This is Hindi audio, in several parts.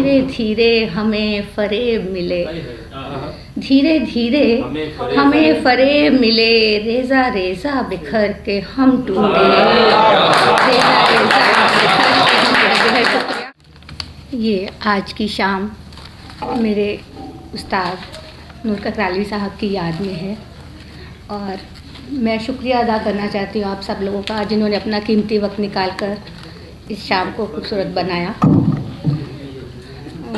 धीरे धीरे हमें फरेब मिले, धीरे धीरे हमें फरेब मिले, रेजा रेजा बिखर के हम टूटे, रेजा रेजा बिखर के हम टूटे। ये आज की शाम मेरे उस्ताद नूर ककरालवी साहब की याद में है और मैं शुक्रिया अदा करना चाहती हूँ आप सब लोगों का जिन्होंने अपना कीमती वक्त निकाल कर इस शाम को खूबसूरत बनाया।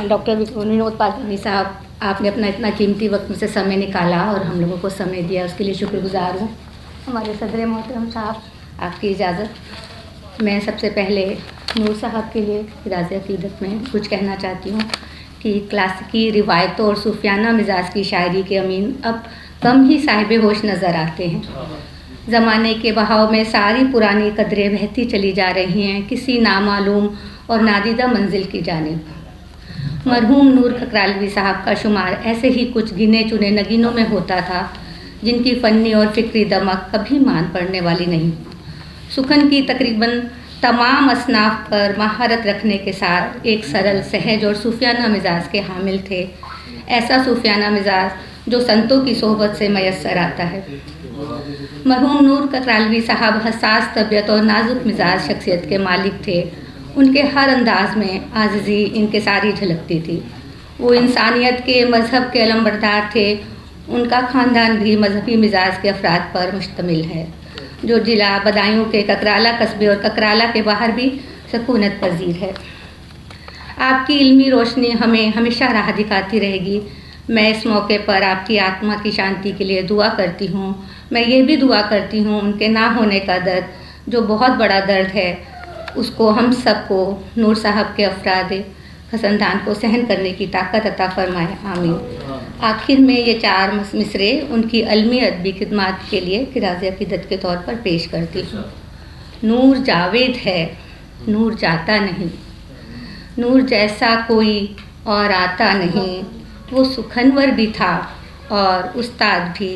डॉक्टर विनोद पालनी साहब, आपने अपना इतना कीमती वक्त में से समय निकाला और हम लोगों को समय दिया, उसके लिए शुक्रगुजार हूँ। हमारे सदर मोहतरम साहब, आपकी इजाज़त मैं सबसे पहले नूर साहब के लिए राज़ अक़ीदत में कुछ कहना चाहती हूँ कि क्लासिकी रिवायतों और सूफियाना मिजाज की शायरी के अमीन अब कम ही साहिब होश नज़र आते हैं। ज़माने के बहाव में सारी पुरानी कदरें बहती चली जा रही हैं किसी नामालूम और नादीदा मंजिल की जानिब। मरहूम नूर ककरालवी साहब का शुमार ऐसे ही कुछ गिने चुने नगीनों में होता था जिनकी फ़नी और फ़िक्री दमक कभी मान पड़ने वाली नहीं। सुखन की तकरीबन तमाम असनाफ पर महारत रखने के साथ एक सरल, सहज और सूफियाना मिजाज के हामिल थे। ऐसा सूफियाना मिजाज जो संतों की सोहबत से मैसर आता है। मरहूम नूर ककरालवी साहब हसास तबीयत और नाजुक मिजाज शख्सियत के मालिक थे। उनके हर अंदाज में आज़िज़ी इनकिसारी झलकती थी। वो इंसानियत के मज़हब के अलमबरदार थे। उनका ख़ानदान भी मजहबी मिजाज के अफराद पर मुश्तमिल है जो जिला बदायूं के ककराला कस्बे और ककराला के बाहर भी सकूनत पजीर है। आपकी इल्मी रोशनी हमें हमेशा राह दिखाती रहेगी। मैं इस मौके पर आपकी आत्मा की शांति के लिए दुआ करती हूँ। मैं ये भी दुआ करती हूँ उनके ना होने का दर्द जो बहुत बड़ा दर्द है उसको हम सबको नूर साहब के अफराद खसनदान को सहन करने की ताकत अता फरमाए, आमीन। आखिर में ये चार मिसरे उनकी अलमी अदबी खिदमात के लिए खिराज अक़ीदत के तौर पर पेश करती हूँ। नूर जावेद है, नूर जाता नहीं, नूर जैसा कोई और आता नहीं। वो सुखनवर भी था और उस्ताद भी,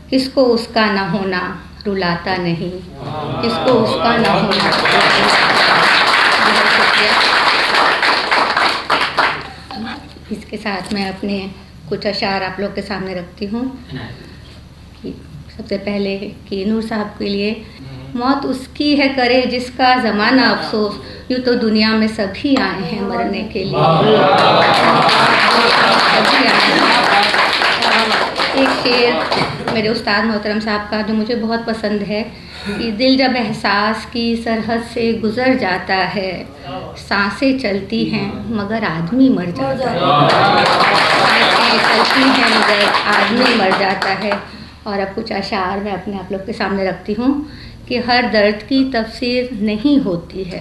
किसको उसका न होना रुलाता नहीं, किसको उसका न होना। इसके साथ मैं अपने कुछ अशार आप लोग के सामने रखती हूँ। सबसे पहले कि नूर साहब के लिए, मौत उसकी है करे जिसका ज़माना अफसोस, यूँ तो दुनिया में सभी आए हैं मरने के लिए। एक शेर मेरे उस्ताद मोहतरम साहब का जो मुझे बहुत पसंद है कि दिल जब एहसास की सरहद से गुज़र जाता है, सांसें चलती हैं मगर आदमी मर जाता है, सांसें चलती हैं मगर आदमी मर जाता है। और अब कुछ अशार मैं अपने आप लोग के सामने रखती हूँ कि हर दर्द की तफसीर नहीं होती है,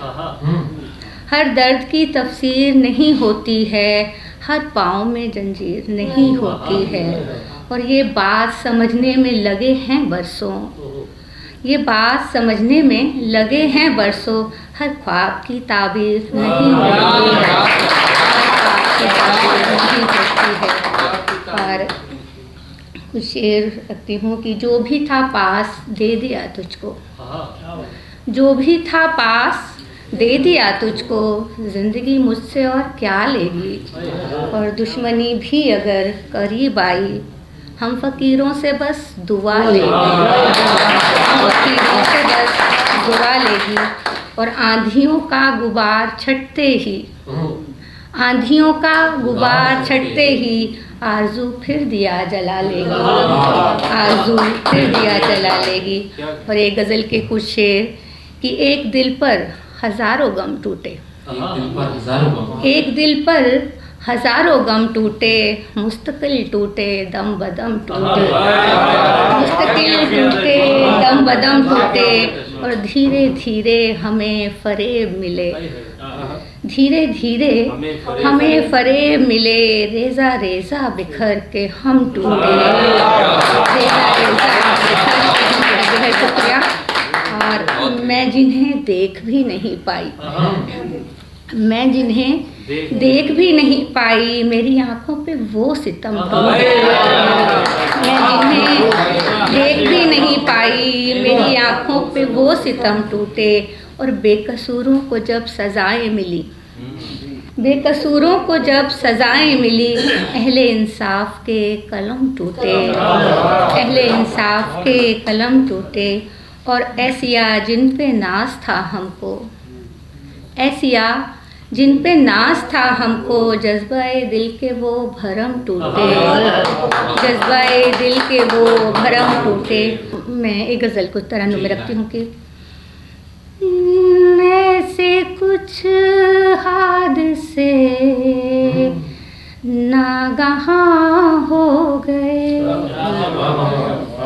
हर दर्द की तफसीर नहीं होती है, हर पाँव में जंजीर नहीं होती है। और ये बात समझने में लगे हैं बरसों, ये बात समझने में लगे हैं बरसों, हर ख्वाब की ताबीर नहीं होती है, हर ख्वाब की ताबीर नहीं होती है। और कुछ शेर रखती हूँ कि जो भी था पास दे दिया तुझको, जो भी था पास दे दिया तुझको, ज़िंदगी मुझसे और क्या लेगी। और दुश्मनी भी अगर करीब आई, हम फ़कीरों से बस दुआ लेगी, फ़कीरों से बस दुआ लेगी। और आंधियों का गुबार छटते ही, आंधियों का गुबार छटते ही, आरज़ू फिर दिया जला लेगी, आरज़ू फिर दिया जला लेगी। और एक गज़ल के कुछ शेर कि एक दिल पर हज़ारों गम टूटे, एक दिल पर हज़ारों गम टूटे, मुस्तकिल टूटे दम बदम टूटे, मुस्तकिल टूटे दम बदम टूटे। और धीरे धीरे हमें फरेब मिले, धीरे धीरे हमें फरेब मिले, रेजा रेजा बिखर के हम टूटे, रेजा रेजा बिखर के हम टूटे। शुक्रिया। और मैं जिन्हें देख भी नहीं पाई, मैं जिन्हें देख भी नहीं पाई, मेरी आंखों पे वो सितम टूटे, मैं जिन्हें देख भी नहीं पाई, मेरी आंखों पे वो सितम टूटे। और बेकसूरों को जब सजाएं मिली, बेकसूरों को जब सजाएं मिली, अहले इंसाफ के कलम टूटे, अहले इंसाफ के कलम टूटे। और ऐसिया जिन पे नाज था हमको, ऐसिया जिन पे नाज था हमको, जज्बाए दिल के वो भरम टूटे, जज्बाए दिल के वो भरम टूटे। मैं एक गज़ल को तरन्नुम में रखती हूँ कि ऐसे कुछ हादसे नागहां हो गए,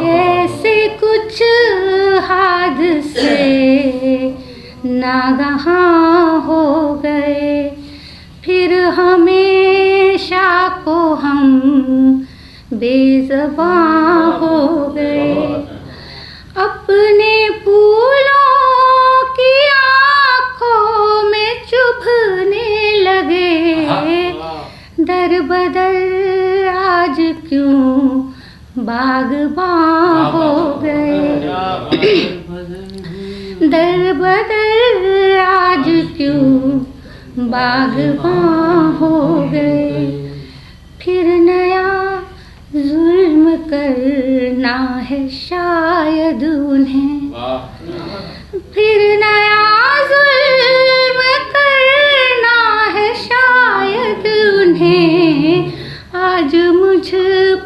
ऐसे कुछ हादसे नागहां हो गए, फिर हमेशा को हम बेज़बां हो गए। अपने फूलों की आँखों में चुभने लगे, दर बदर आज क्यों बाग़बां हो गए, दर बदर आज क्यों बाग़बां हो गए। फिर नया जुल्म करना है शायद उन्हें, फिर नया जुल्म करना है शायद उन्हें, आज मुझ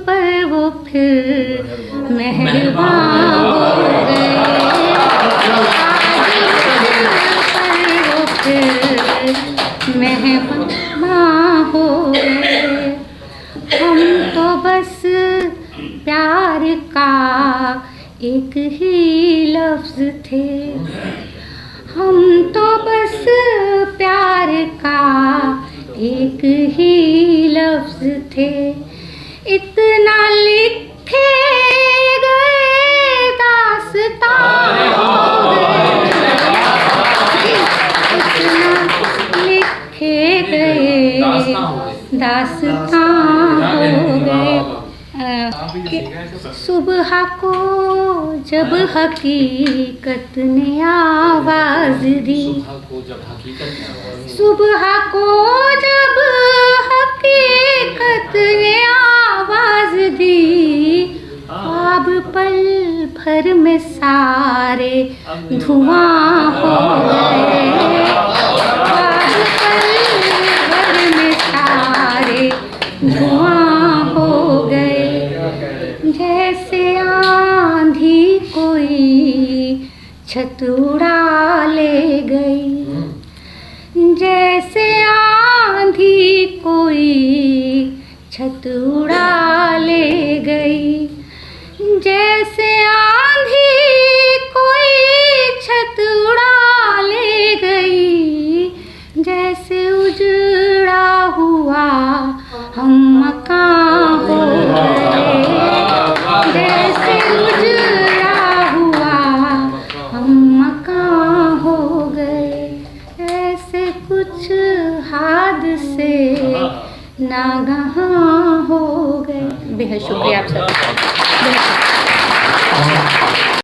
पर वो फिर मेहरबान हो गए, आज मुझ पर वो फिर मेहरबान हो गए। हम तो बस प्यार का एक ही लफ्ज़ थे, हम तो बस प्यार का एक ही लफ्ज़ थे, इतना लिखे गए दास्तां हो गए, इतना लिखे गए दास्तां हो गए। सुबह को जब हकीकत ने आवाज़ दी, सुबह को जब हकीकत ने आवाज़ दी, ख्वाब पल भर में सारे धुआं हो गए, ख्वाब पल भर में सारे धुआं हो गए। जैसे आंधी कोई छत उड़ा ले गई, जैसे आंधी कोई छत उड़ा ले गई, जैसे आंधी कोई छत उड़ा ले गई, जैसे उजड़ा हुआ हम मकान हो गए, जैसे उजड़ा हुआ हम मकान हो गए। ऐसे कुछ हादसे नागहां हो गए। बेहद शुक्रिया आप सबका।